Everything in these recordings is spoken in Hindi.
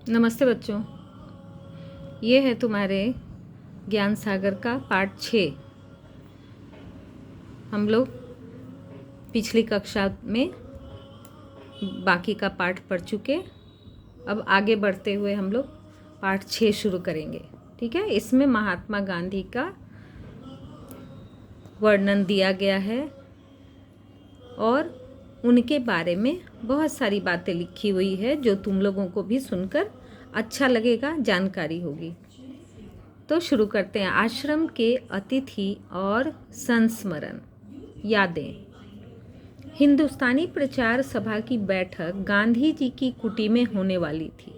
नमस्ते बच्चों, ये है तुम्हारे ज्ञान सागर का पार्ट 6। हम लोग पिछली कक्षा में बाकी का पार्ट पढ़ चुके। अब आगे बढ़ते हुए हम लोग पार्ट 6 शुरू करेंगे। ठीक है, इसमें महात्मा गांधी का वर्णन दिया गया है और उनके बारे में बहुत सारी बातें लिखी हुई है जो तुम लोगों को भी सुनकर अच्छा लगेगा, जानकारी होगी। तो शुरू करते हैं। आश्रम के अतिथि और संस्मरण यादें। हिंदुस्तानी प्रचार सभा की बैठक गांधी जी की कुटी में होने वाली थी।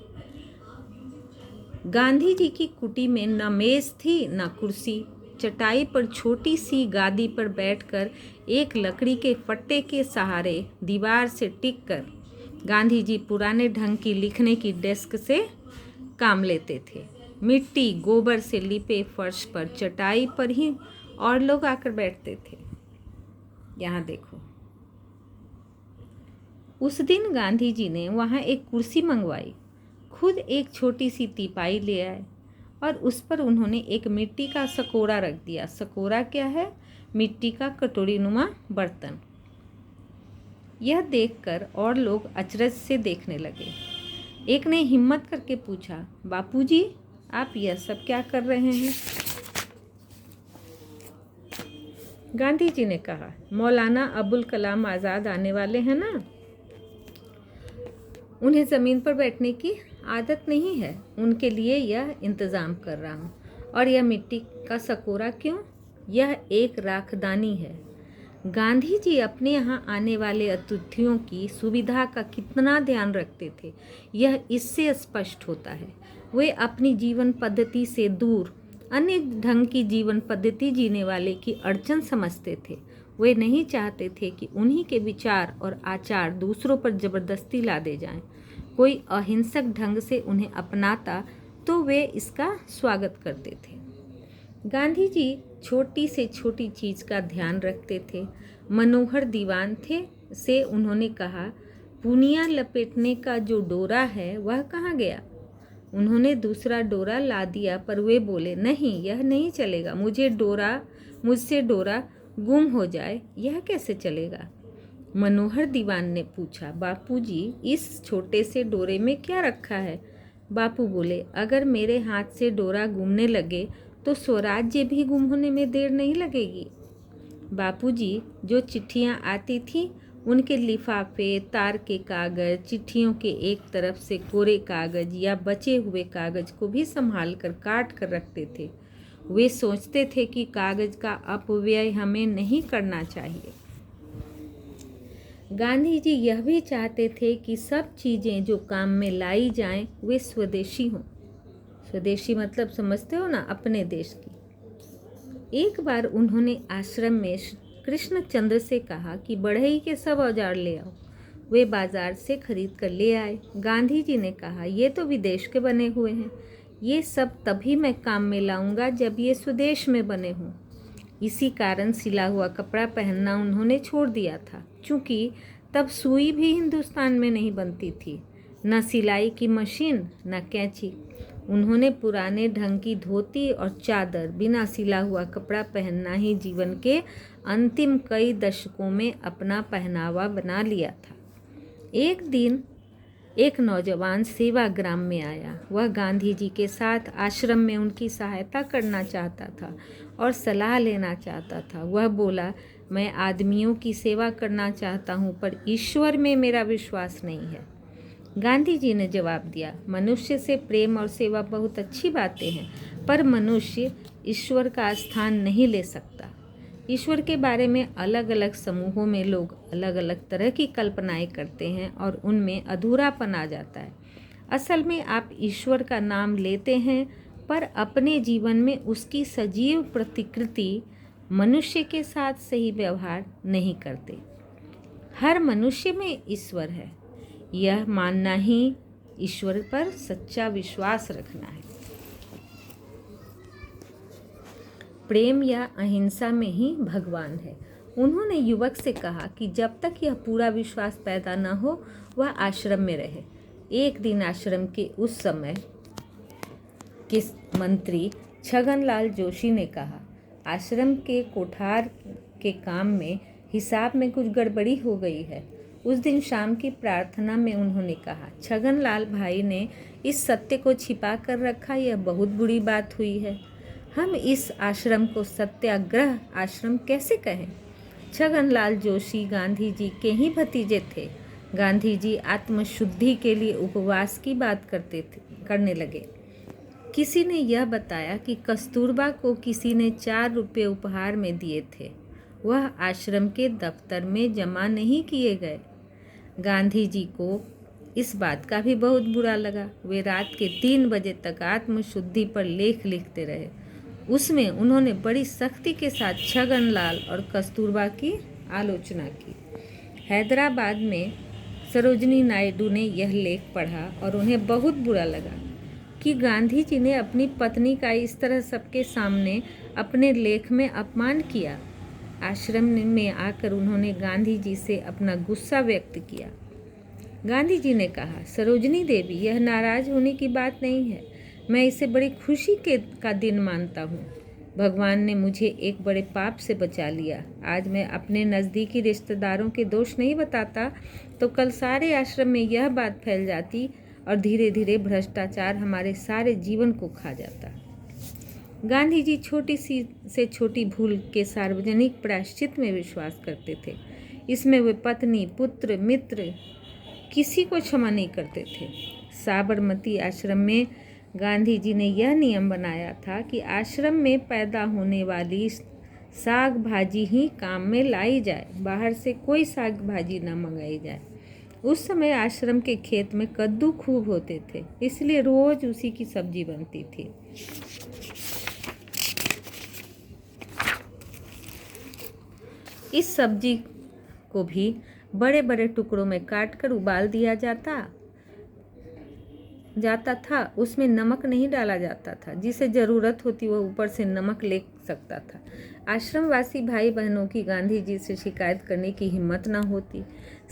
गांधी जी की कुटी में न मेज थी न कुर्सी। चटाई पर छोटी सी गादी पर बैठकर एक लकड़ी के फट्टे के सहारे दीवार से टिककर गांधी जी पुराने ढंग की लिखने की डेस्क से काम लेते थे। मिट्टी गोबर से लिपे फर्श पर चटाई पर ही और लोग आकर बैठते थे। यहाँ देखो, उस दिन गांधी जी ने वहाँ एक कुर्सी मंगवाई, खुद एक छोटी सी टीपाई ले आए और उस पर उन्होंने एक मिट्टी का सकोरा रख दिया। सकोरा क्या है? मिट्टी का कटोरी नुमा बर्तन। यह देखकर और लोग अचरज से देखने लगे। एक ने हिम्मत करके पूछा, बापूजी आप यह सब क्या कर रहे हैं? गांधी जी ने कहा, मौलाना अबुल कलाम आज़ाद आने वाले हैं ना, उन्हें ज़मीन पर बैठने की आदत नहीं है, उनके लिए यह इंतज़ाम कर रहा हूँ। और यह मिट्टी का सकोरा क्यों? यह एक राखदानी है। गांधी जी अपने यहाँ आने वाले अतिथियों की सुविधा का कितना ध्यान रखते थे, यह इससे स्पष्ट होता है। वे अपनी जीवन पद्धति से दूर अन्य ढंग की जीवन पद्धति जीने वाले की अड़चन समझते थे। वे नहीं चाहते थे कि उन्हीं के विचार और आचार दूसरों पर जबरदस्ती लादे जाएं। कोई अहिंसक ढंग से उन्हें अपनाता तो वे इसका स्वागत करते थे। गांधी जी छोटी से छोटी चीज़ का ध्यान रखते थे। मनोहर दीवान थे से उन्होंने कहा, पुनिया लपेटने का जो डोरा है वह कहाँ गया? उन्होंने दूसरा डोरा ला दिया, पर वे बोले, नहीं यह नहीं चलेगा। मुझसे डोरा गुम हो जाए यह कैसे चलेगा? मनोहर दीवान ने पूछा, बापूजी इस छोटे से डोरे में क्या रखा है? बापू बोले, अगर मेरे हाथ से डोरा गुमने लगे तो स्वराज्य भी गुम होने में देर नहीं लगेगी। बापूजी जो चिट्ठियाँ आती थीं उनके लिफाफे, तार के कागज़, चिट्ठियों के एक तरफ से कोरे कागज़ या बचे हुए कागज़ को भी संभाल कर काट कर रखते थे। वे सोचते थे कि कागज़ का अपव्यय हमें नहीं करना चाहिए। गांधी जी यह भी चाहते थे कि सब चीज़ें जो काम में लाई जाएं वे स्वदेशी हों। स्वदेशी मतलब समझते हो ना, अपने देश की। एक बार उन्होंने आश्रम में कृष्ण चंद्र से कहा कि बढ़ई के सब औजार ले आओ। वे बाजार से खरीद कर ले आए। गांधी जी ने कहा, ये तो विदेश के बने हुए हैं, ये सब तभी मैं काम में लाऊंगा जब ये स्वदेश में बने हों। इसी कारण सिला हुआ कपड़ा पहनना उन्होंने छोड़ दिया था, क्योंकि तब सुई भी हिंदुस्तान में नहीं बनती थी, न सिलाई की मशीन न कैंची। उन्होंने पुराने ढंग की धोती और चादर, बिना सिला हुआ कपड़ा पहनना ही जीवन के अंतिम कई दशकों में अपना पहनावा बना लिया था। एक दिन एक नौजवान सेवाग्राम में आया। वह गांधी जी के साथ आश्रम में उनकी सहायता करना चाहता था और सलाह लेना चाहता था। वह बोला, मैं आदमियों की सेवा करना चाहता हूँ, पर ईश्वर में मेरा विश्वास नहीं है। गांधी जी ने जवाब दिया, मनुष्य से प्रेम और सेवा बहुत अच्छी बातें हैं, पर मनुष्य ईश्वर का स्थान नहीं ले सकता। ईश्वर के बारे में अलग अलग समूहों में लोग अलग अलग तरह की कल्पनाएं करते हैं और उनमें अधूरापन आ जाता है। असल में आप ईश्वर का नाम लेते हैं, पर अपने जीवन में उसकी सजीव प्रतिकृति मनुष्य के साथ सही व्यवहार नहीं करते। हर मनुष्य में ईश्वर है, यह मानना ही ईश्वर पर सच्चा विश्वास रखना है। प्रेम या अहिंसा में ही भगवान है। उन्होंने युवक से कहा कि जब तक यह पूरा विश्वास पैदा न हो वह आश्रम में रहे। एक दिन आश्रम के उस समय के मंत्री छगनलाल जोशी ने कहा, आश्रम के कोठार के काम में हिसाब में कुछ गड़बड़ी हो गई है। उस दिन शाम की प्रार्थना में उन्होंने कहा, छगनलाल भाई ने इस सत्य को छिपा कर रखा, यह बहुत बुरी बात हुई है। हम इस आश्रम को सत्याग्रह आश्रम कैसे कहें? छगनलाल जोशी गांधी जी के ही भतीजे थे। गांधी जी आत्मशुद्धि के लिए उपवास की बात करने लगे। किसी ने यह बताया कि कस्तूरबा को किसी ने 4 रुपये उपहार में दिए थे। वह आश्रम के दफ्तर में जमा नहीं किए गए। गांधी जी को इस बात का भी बहुत बुरा लगा। वे रात के 3 बजे तक आत्मशुद्धि पर लेख लिखते रहे। उसमें उन्होंने बड़ी सख्ती के साथ छगनलाल और कस्तूरबा की आलोचना की। हैदराबाद में सरोजिनी नायडू ने यह लेख पढ़ा और उन्हें बहुत बुरा लगा कि गांधी जी ने अपनी पत्नी का इस तरह सबके सामने अपने लेख में अपमान किया। आश्रम में आकर उन्होंने गांधी जी से अपना गुस्सा व्यक्त किया। गांधी जी ने कहा, सरोजिनी देवी, यह नाराज होने की बात नहीं है। मैं इसे बड़ी खुशी का दिन मानता हूँ। भगवान ने मुझे एक बड़े पाप से बचा लिया। आज मैं अपने नज़दीकी रिश्तेदारों के दोष नहीं बताता तो कल सारे आश्रम में यह बात फैल जाती और धीरे धीरे भ्रष्टाचार हमारे सारे जीवन को खा जाता। गांधी जी छोटी सी से छोटी भूल के सार्वजनिक प्रायश्चित में विश्वास करते थे। इसमें वे पत्नी, पुत्र, मित्र किसी को क्षमा नहीं करते थे। साबरमती आश्रम में गांधी जी ने यह नियम बनाया था कि आश्रम में पैदा होने वाली साग भाजी ही काम में लाई जाए, बाहर से कोई साग भाजी न मंगाई जाए। उस समय आश्रम के खेत में कद्दू खूब होते थे, इसलिए रोज उसी की सब्जी बनती थी। इस सब्जी को भी बड़े बड़े टुकड़ों में काटकर उबाल दिया जाता था। उसमें नमक नहीं डाला जाता था। जिसे ज़रूरत होती वह ऊपर से नमक ले सकता था। आश्रमवासी भाई बहनों की गांधी जी से शिकायत करने की हिम्मत न होती।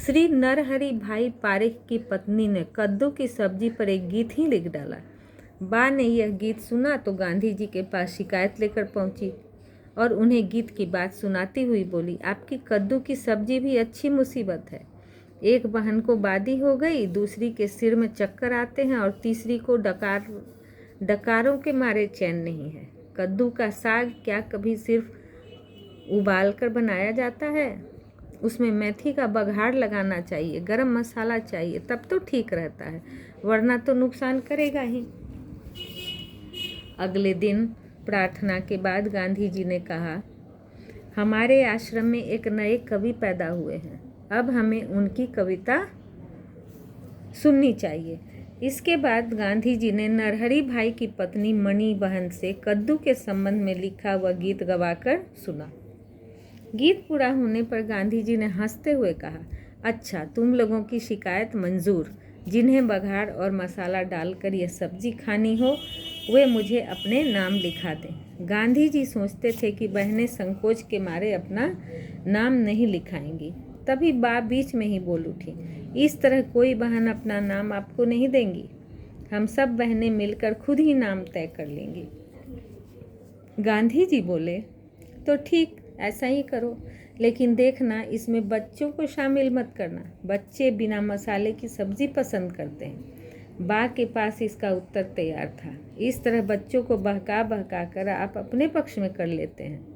श्री नरहरि भाई पारेख की पत्नी ने कद्दू की सब्जी पर एक गीत ही लिख डाला। बा ने यह गीत सुना तो गांधी जी के पास शिकायत लेकर पहुंची और उन्हें गीत की बात सुनाती हुई बोली, आपकी कद्दू की सब्जी भी अच्छी मुसीबत है। एक बहन को बादी हो गई, दूसरी के सिर में चक्कर आते हैं और तीसरी को डकारों के मारे चैन नहीं है। कद्दू का साग क्या कभी सिर्फ उबाल कर बनाया जाता है? उसमें मेथी का बघाड़ लगाना चाहिए, गरम मसाला चाहिए, तब तो ठीक रहता है, वरना तो नुकसान करेगा ही। अगले दिन प्रार्थना के बाद गांधी जी ने कहा, हमारे आश्रम में एक नए कवि पैदा हुए हैं, अब हमें उनकी कविता सुननी चाहिए। इसके बाद गांधी जी ने नरहरि भाई की पत्नी मणि बहन से कद्दू के संबंध में लिखा हुआ गीत गवाकर सुना। गीत पूरा होने पर गांधी जी ने हंसते हुए कहा, अच्छा, तुम लोगों की शिकायत मंजूर। जिन्हें बघाड़ और मसाला डालकर यह सब्जी खानी हो वे मुझे अपने नाम लिखा दें। गांधी जी सोचते थे कि बहनें संकोच के मारे अपना नाम नहीं लिखाएंगी। तभी बा बीच में ही बोल उठी, इस तरह कोई बहन अपना नाम आपको नहीं देंगी। हम सब बहनें मिलकर खुद ही नाम तय कर लेंगी। गांधी जी बोले, तो ठीक, ऐसा ही करो, लेकिन देखना इसमें बच्चों को शामिल मत करना। बच्चे बिना मसाले की सब्जी पसंद करते हैं। बा के पास इसका उत्तर तैयार था। इस तरह बच्चों को बहका कर आप अपने पक्ष में कर लेते हैं।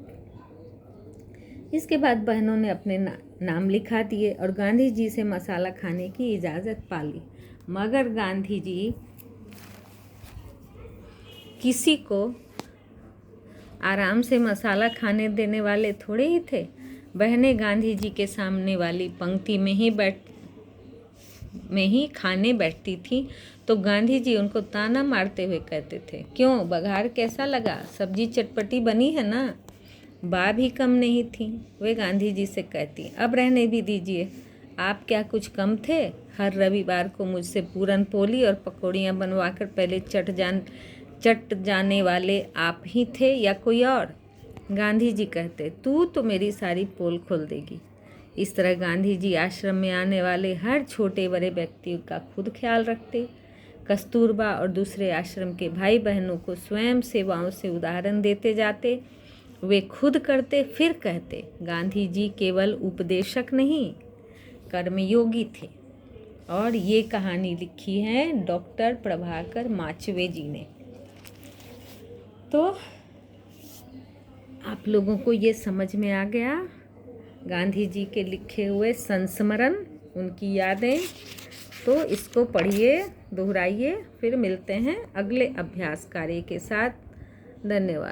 इसके बाद बहनों ने अपने नाम लिखा दिए और गांधी जी से मसाला खाने की इजाज़त पा ली। मगर गांधी जी किसी को आराम से मसाला खाने देने वाले थोड़े ही थे। बहनें गांधी जी के सामने वाली पंक्ति में ही खाने बैठती थी तो गांधी जी उनको ताना मारते हुए कहते थे, क्यों, बघाड़ कैसा लगा? सब्जी चटपटी बनी है ना? बा भी कम नहीं थी। वे गांधी जी से कहती, अब रहने भी दीजिए, आप क्या कुछ कम थे? हर रविवार को मुझसे पूरन पोली और पकौड़ियाँ बनवाकर पहले चट जाने वाले आप ही थे या कोई और? गांधी जी कहते, तू तो मेरी सारी पोल खोल देगी। इस तरह गांधी जी आश्रम में आने वाले हर छोटे बड़े व्यक्ति का खुद ख्याल रखते। कस्तूरबा और दूसरे आश्रम के भाई बहनों को स्वयं सेवाओं से उदाहरण देते जाते। वे खुद करते फिर कहते। गांधी जी केवल उपदेशक नहीं, कर्मयोगी थे। और ये कहानी लिखी है डॉक्टर प्रभाकर माचवे जी ने। तो आप लोगों को ये समझ में आ गया गांधी जी के लिखे हुए संस्मरण, उनकी यादें। तो इसको पढ़िए, दोहराइए। फिर मिलते हैं अगले अभ्यास कार्य के साथ। धन्यवाद।